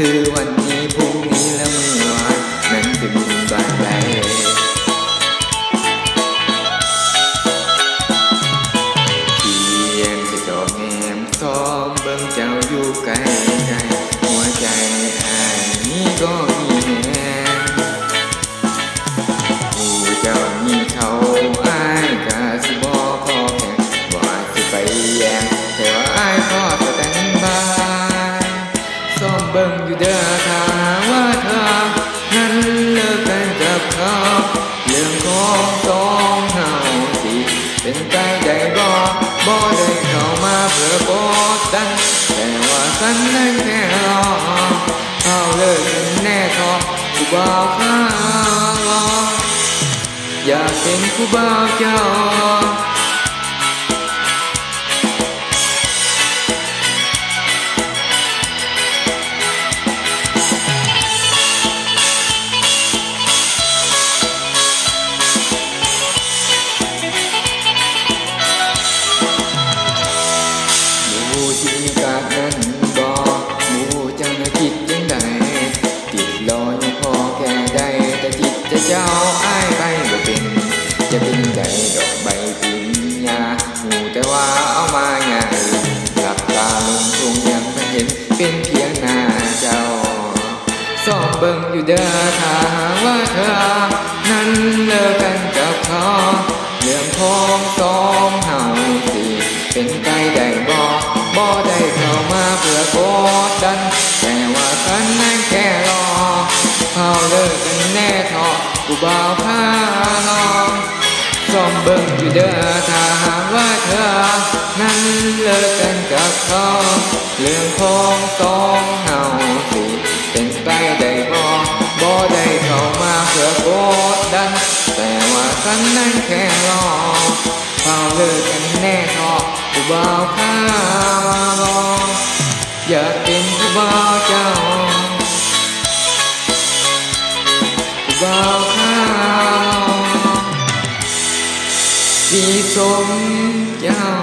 คือวันนี้พรุ่งนี้และเมื่อวานนั้นจะมีบ้านใดเพียงจะจอแงมซ้อมเบิ่งเจ้าอยู่ไกลไกลหัวใจอ้ายนี้ก็มีแหงผู้เจ้ามีเขาอ้ายก็สิบ่ขอแข่งว่าสิไปแย่งแต่ว่าอ้ายขอสแตนบายซ้อมเบิ่งอยู่เด้อถ้าว่าเธอนั้นเลิกกันกับเขาเรื่องของสองเฮาสิเป็นไปได้บ่ได้เข้ามาเพื่อกดดันแต่ว่าฉันนั้นแค่รอเอาเลิกกันแน่ทอผู้บ่าวข้ารออยากเป็นผู้บ่าวเจ้าที่มีการนั้นบอกหมู่เจ้าน่ะคิดยังไงติดรอยังพอแก่ได้แต่จิตจะเจ้าอ้ายไปบ่เป็นจะเป็นใจดอกใบปิญญาหมู่แต่ว่าเอามาง่ายหลับตาลงคงยังไม่เห็นเป็นเพียงหน้าเจ้าส่องเบิ่งอยู่เด้อถ้าว่าเธอนั้นเลิกกันกับเขาเรื่องของสองเฮาสิเป็นไปได้บ่ได้เข้ามาเพื่อกดดันแต่ว่าฉันนั้นแค่รอเขาเลิกกันแน่ทอผู้บ่าวพาลองส่องเบิ่งอยู่เด้อถ้าหากว่าเธอนั้นเลิกกันกับเขาเรื่องของสองเฮาสิเป็นไปได้บ่ได้เข้ามาเพื่อกดดันแต่ว่าฉันนั้นแค่รอเขาเลิกกันแน่ทอผู้บ่าวพาลองอยากเป็นผู้บ่าวเจ้าผู้บ่าวพาลองสีสมเจ้า